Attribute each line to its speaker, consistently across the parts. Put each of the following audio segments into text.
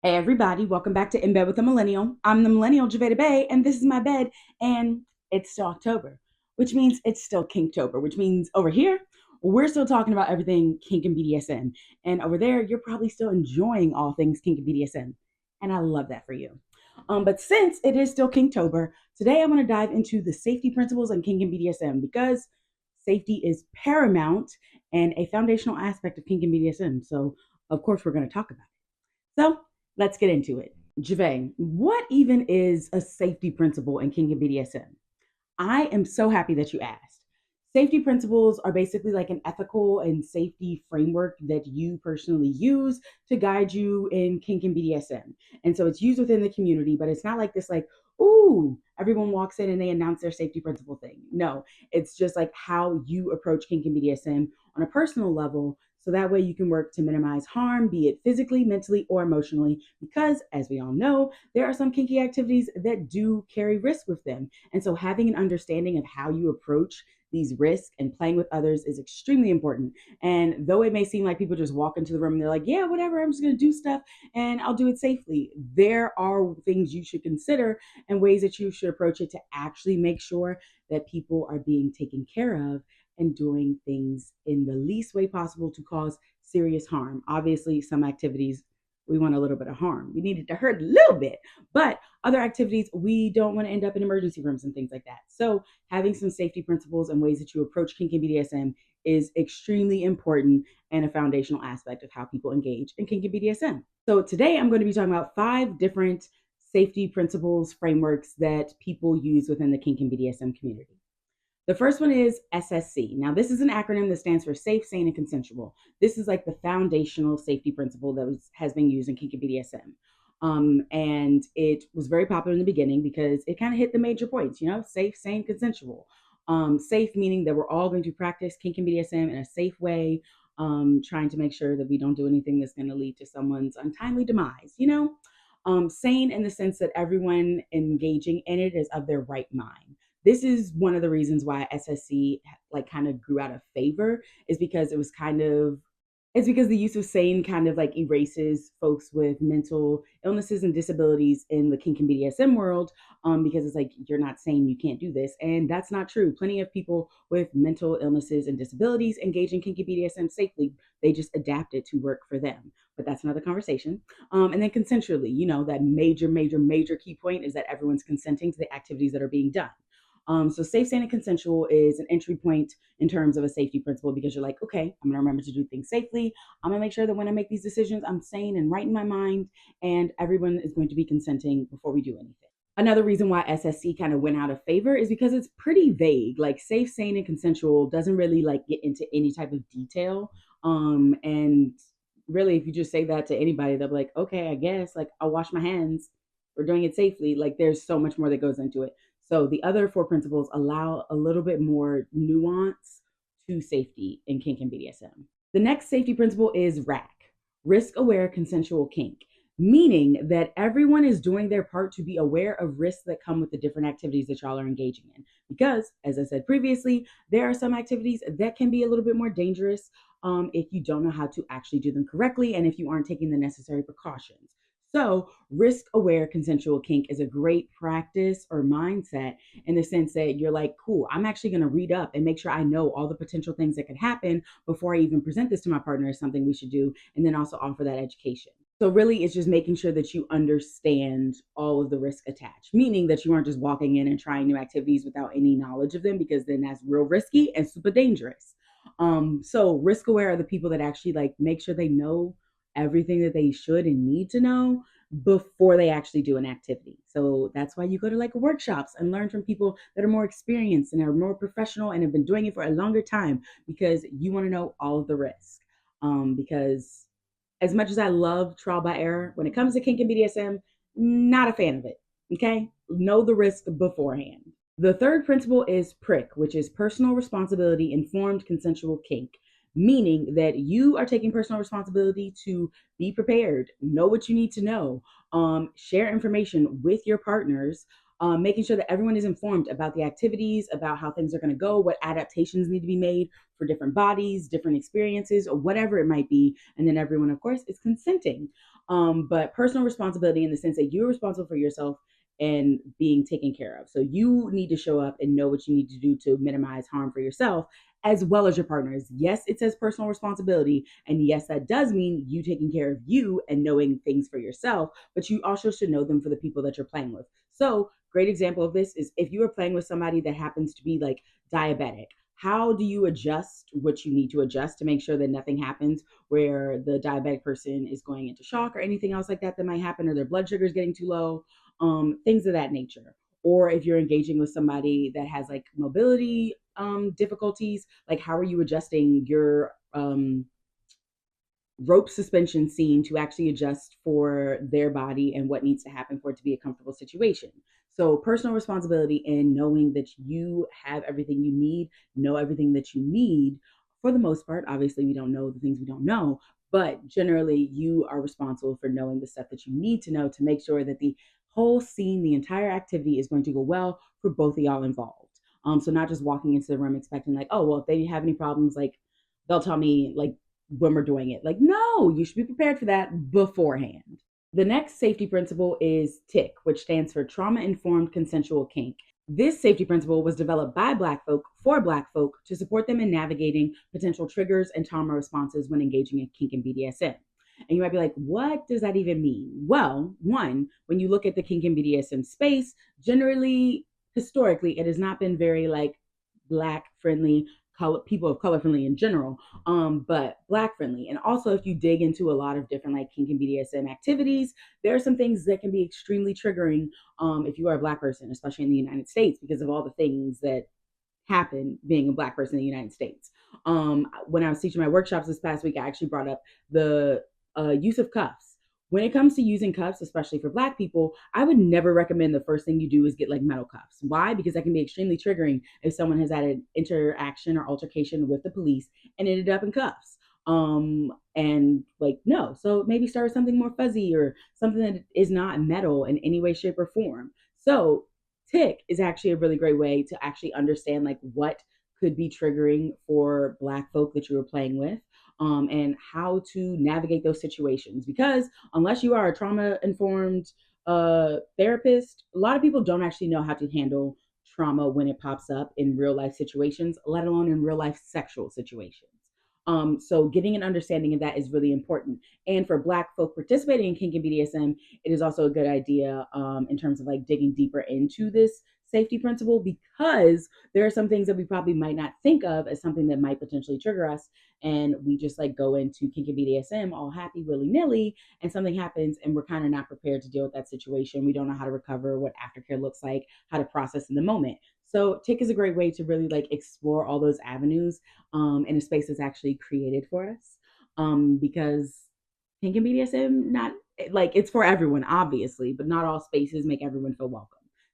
Speaker 1: Hey everybody, welcome back to In Bed with a Millennial. I'm the Millennial Javeda Bay, and this is my bed, and it's still October, which means it's still Kinktober, which means over here, we're still talking about everything kink and BDSM. And over there, you're probably still enjoying all things kink and BDSM. And I love that for you. But since it is still Kinktober, today I want to dive into the safety principles in kink and BDSM because safety is paramount and a foundational aspect of kink and BDSM. So, of course, we're going to talk about it. So let's get into it. Jave, what even is a safety principle in King of BDSM? I am so happy that you asked. Safety principles are basically like an ethical and safety framework that you personally use to guide you in kink and BDSM. And so it's used within the community, but it's not like this, like, ooh, everyone walks in and they announce their safety principle thing. No, it's just like how you approach kink and BDSM on a personal level. So that way you can work to minimize harm, be it physically, mentally, or emotionally. Because as we all know, there are some kinky activities that do carry risk with them. And so having an understanding of how you approach these risks and playing with others is extremely important. And though it may seem like people just walk into the room and they're like, yeah, whatever, I'm just going to do stuff and I'll do it safely, there are things you should consider and ways that you should approach it to actually make sure that people are being taken care of and doing things in the least way possible to cause serious harm. Obviously, some activities we want a little bit of harm. We need it to hurt a little bit, but other activities we don't want to end up in emergency rooms and things like that. So having some safety principles and ways that you approach kink and BDSM is extremely important and a foundational aspect of how people engage in kink and BDSM. So today I'm going to be talking about 5 different safety principles, frameworks that people use within the kink and BDSM community. The first one is SSC. Now, this is an acronym that stands for safe, sane, and consensual. This is like the foundational safety principle that has been used in kink and BDSM. And it was very popular in the beginning because it kind of hit the major points, safe, sane, consensual. Safe meaning that we're all going to practice kink and BDSM in a safe way, trying to make sure that we don't do anything that's going to lead to someone's untimely demise. Sane in the sense that everyone engaging in it is of their right mind. This is one of the reasons why SSC like kind of grew out of favor, is because it's because the use of sane kind of like erases folks with mental illnesses and disabilities in the kink and BDSM world, because it's like, you're not sane, you can't do this. And that's not true. Plenty of people with mental illnesses and disabilities engage in kink and BDSM safely. They just adapt it to work for them. But that's another conversation. And then consensually, that major key point is that everyone's consenting to the activities that are being done. So safe, sane, and consensual is an entry point in terms of a safety principle, because you're like, okay, I'm gonna remember to do things safely. I'm gonna make sure that when I make these decisions, I'm sane and right in my mind, and everyone is going to be consenting before we do anything. Another reason why SSC kind of went out of favor is because it's pretty vague. Like safe, sane, and consensual doesn't really like get into any type of detail. And really, if you just say that to anybody, they'll be like, okay, I guess, like, I'll wash my hands. We're doing it safely. Like there's so much more that goes into it. So the other 4 principles allow a little bit more nuance to safety in kink and BDSM. The next safety principle is RAC, risk aware consensual kink, meaning that everyone is doing their part to be aware of risks that come with the different activities that y'all are engaging in. Because, as I said previously, there are some activities that can be a little bit more dangerous, if you don't know how to actually do them correctly and if you aren't taking the necessary precautions. So, risk aware consensual kink is a great practice or mindset in the sense that you're like, cool, I'm actually going to read up and make sure I know all the potential things that could happen before I even present this to my partner as something we should do, and then also offer that education. So, really, it's just making sure that you understand all of the risk attached, meaning that you aren't just walking in and trying new activities without any knowledge of them, because then that's real risky and super dangerous. So risk aware are the people that actually like make sure they know everything that they should and need to know before they actually do an activity. So that's why you go to like workshops and learn from people that are more experienced and are more professional and have been doing it for a longer time, because you want to know all of the risk. Because as much as I love trial by error, when it comes to kink and BDSM, not a fan of it. Okay, know the risk beforehand. The third principle is PRIC, which is personal responsibility informed consensual kink, meaning that you are taking personal responsibility to be prepared, know what you need to know, share information with your partners, Making sure that everyone is informed about the activities, about how things are going to go, what adaptations need to be made for different bodies, different experiences, or whatever it might be. And then everyone, of course, is consenting. But personal responsibility in the sense that you're responsible for yourself and being taken care of. So you need to show up and know what you need to do to minimize harm for yourself as well as your partners. Yes, it says personal responsibility. And yes, that does mean you taking care of you and knowing things for yourself, but you also should know them for the people that you're playing with. So, great example of this is if you are playing with somebody that happens to be like diabetic. How do you adjust what you need to adjust to make sure that nothing happens where the diabetic person is going into shock or anything else like that that might happen, or their blood sugar is getting too low, things of that nature. Or if you're engaging with somebody that has like mobility difficulties, like how are you adjusting your rope suspension scene to actually adjust for their body and what needs to happen for it to be a comfortable situation. So personal responsibility and knowing that you have everything you need, know everything that you need for the most part. Obviously, we don't know the things we don't know, but generally you are responsible for knowing the stuff that you need to know to make sure that the whole scene, the entire activity is going to go well for both of y'all involved. So not just walking into the room expecting like, oh, well, if they have any problems, like they'll tell me like when we're doing it. Like, no, you should be prepared for that beforehand. The next safety principle is TIC, which stands for Trauma Informed Consensual Kink. This safety principle was developed by Black folk for Black folk to support them in navigating potential triggers and trauma responses when engaging in kink and BDSM. And you might be like, what does that even mean? Well, one, when you look at the kink and BDSM space, generally, historically, it has not been very like Black friendly, people of color friendly in general, but Black friendly. And also, if you dig into a lot of different like kink and BDSM activities, there are some things that can be extremely triggering if you are a Black person, especially in the United States, because of all the things that happen being a Black person in the United States. When I was teaching my workshops this past week, I actually brought up the use of cuffs. When it comes to using cuffs, especially for Black people, I would never recommend the first thing you do is get like metal cuffs. Why? Because that can be extremely triggering if someone has had an interaction or altercation with the police and ended up in cuffs. And like, no. So maybe start with something more fuzzy or something that is not metal in any way, shape, or form. So TIC is actually a really great way to actually understand like what could be triggering for Black folk that you were playing with, and how to navigate those situations. Because unless you are a trauma informed therapist, a lot of people don't actually know how to handle trauma when it pops up in real life situations, let alone in real life sexual situations. So getting an understanding of that is really important. And for Black folk participating in kink and BDSM, it is also a good idea in terms of like digging deeper into this safety principle, because there are some things that we probably might not think of as something that might potentially trigger us, and we just like go into kink and BDSM all happy willy-nilly, and something happens and we're kind of not prepared to deal with that situation. We don't know how to recover, what aftercare looks like, how to process in the moment. So TIC is a great way to really like explore all those avenues in a space that's actually created for us, because kink and BDSM, not like it's for everyone, obviously, but not all spaces make everyone feel welcome.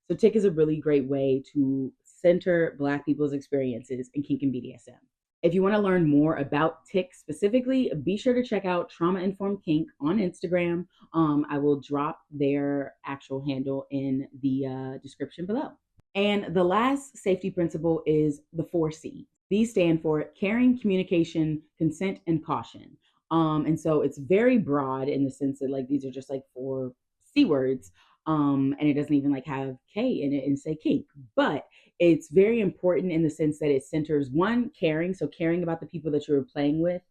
Speaker 1: So TIC is a really great way to center Black people's experiences in kink and BDSM. If you want to learn more about TIC specifically, be sure to check out Trauma Informed Kink on Instagram. I will drop their actual handle in the description below. And the last safety principle is the 4C. These stand for caring, communication, consent, and caution. And so it's very broad in the sense that like these are just like 4C words. And it doesn't even like have K in it and say kink, but it's very important in the sense that it centers one, caring. So caring about the people that you're playing with,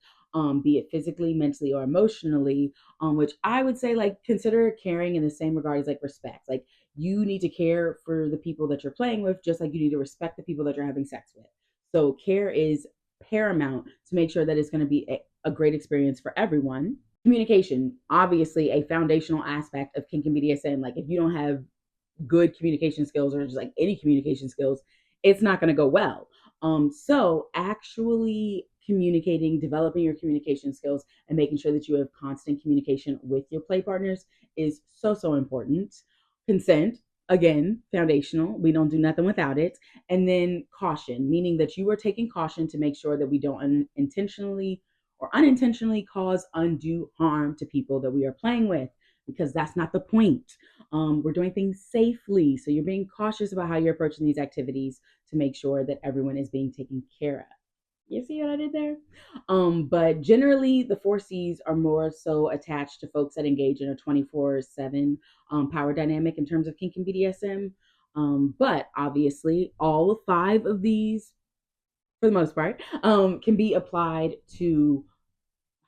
Speaker 1: be it physically, mentally, or emotionally, which I would say like consider caring in the same regard as like respect. Like you need to care for the people that you're playing with, just like you need to respect the people that you're having sex with. So care is paramount to make sure that it's going to be a great experience for everyone. Communication, obviously a foundational aspect of kink and BDSM. Like if you don't have good communication skills or just like any communication skills, it's not going to go well. So actually communicating, developing your communication skills, and making sure that you have constant communication with your play partners is so important. Consent, again, foundational. We don't do nothing without it. And then caution, meaning that you are taking caution to make sure that we don't intentionally or unintentionally cause undue harm to people that we are playing with. because that's not the point. We're doing things safely. So you're being cautious about how you're approaching these activities to make sure that everyone is being taken care of. You see what I did there? But generally, the four C's are more so attached to folks that engage in a 24/7 power dynamic in terms of kink and BDSM. But obviously, all five of these, for the most part, can be applied to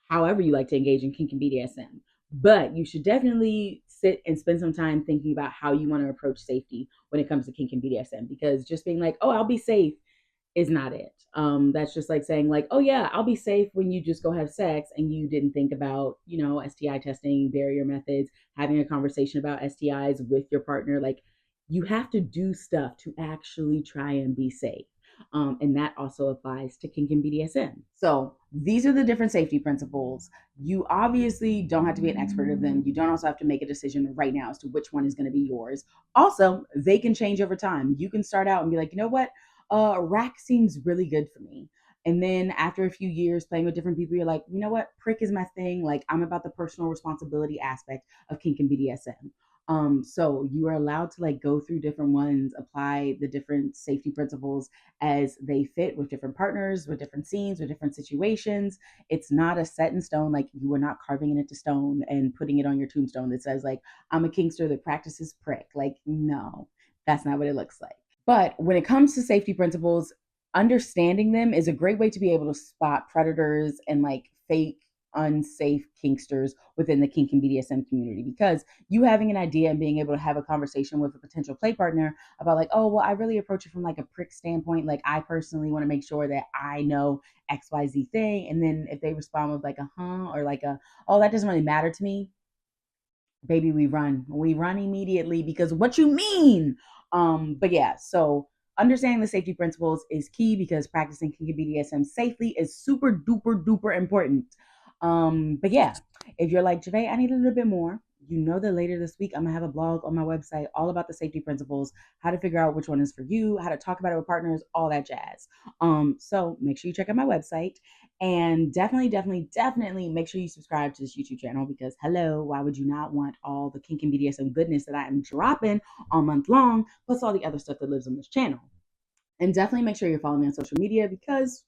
Speaker 1: however you like to engage in kink and BDSM. But you should definitely sit and spend some time thinking about how you want to approach safety when it comes to kink and BDSM, because just being like, oh, I'll be safe is not it. That's just like saying like, oh yeah, I'll be safe when you just go have sex and you didn't think about, STI testing, barrier methods, having a conversation about STIs with your partner. Like you have to do stuff to actually try and be safe. And that also applies to kink and BDSM. So these are the different safety principles. You obviously don't have to be an expert of them. You don't also have to make a decision right now as to which one is going to be yours. Also, they can change over time. You can start out and be like, you know what? Rack seems really good for me. And then after a few years playing with different people, you're like, you know what? Prick is my thing. Like I'm about the personal responsibility aspect of kink and BDSM. So you are allowed to like go through different ones, apply the different safety principles as they fit with different partners, with different scenes, with different situations. It's not a set in stone. Like you are not carving it into stone and putting it on your tombstone that says like, I'm a kinkster that practices prick. Like, no, that's not what it looks like. But when it comes to safety principles, understanding them is a great way to be able to spot predators and like fake unsafe kinksters within the kink and BDSM community, because you having an idea and being able to have a conversation with a potential play partner about like, oh, well, I really approach it from like a prick standpoint. Like I personally want to make sure that I know XYZ thing. And then if they respond with like a or like a, oh, that doesn't really matter to me, baby, we run immediately, because what you mean. But yeah, so understanding the safety principles is key, because practicing kink BDSM safely is super duper duper important. But yeah, if you're like, Javay, I need a little bit more, you know that later this week I'm gonna have a blog on my website all about the safety principles, how to figure out which one is for you, how to talk about it with partners, all that jazz. So make sure you check out my website, and definitely, definitely, definitely make sure you subscribe to this YouTube channel, because hello, why would you not want all the kink and BDSM goodness that I am dropping all month long, plus all the other stuff that lives on this channel? And definitely make sure you're following me on social media, because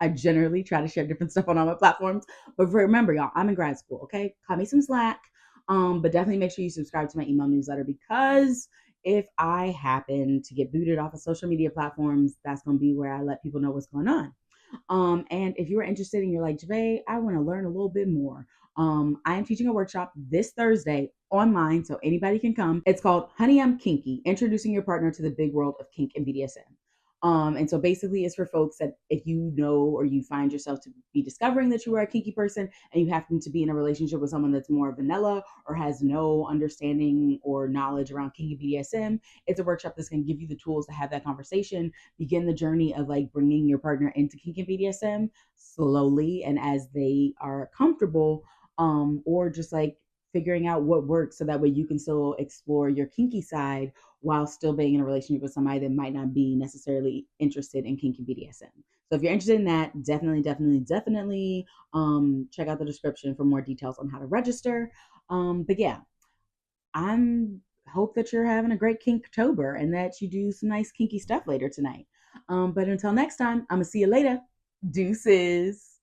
Speaker 1: I generally try to share different stuff on all my platforms. But remember, y'all, I'm in grad school, okay? Cut me some slack. But definitely make sure you subscribe to my email newsletter, because if I happen to get booted off of social media platforms, that's going to be where I let people know what's going on. And if you are interested and you're like, Javay, I want to learn a little bit more, I am teaching a workshop this Thursday online, so anybody can come. It's called Honey, I'm Kinky, Introducing Your Partner to the Big World of Kink and BDSM. And so basically it's for folks that if you know or you find yourself to be discovering that you are a kinky person and you happen to be in a relationship with someone that's more vanilla or has no understanding or knowledge around kinky BDSM, it's a workshop that's going to give you the tools to have that conversation, begin the journey of like bringing your partner into kinky BDSM slowly and as they are comfortable, or just like figuring out what works so that way you can still explore your kinky side while still being in a relationship with somebody that might not be necessarily interested in kinky BDSM. So if you're interested in that, definitely, definitely, definitely check out the description for more details on how to register. But yeah, I'm hope that you're having a great Kinktober and that you do some nice kinky stuff later tonight. But until next time, I'm gonna see you later. Deuces.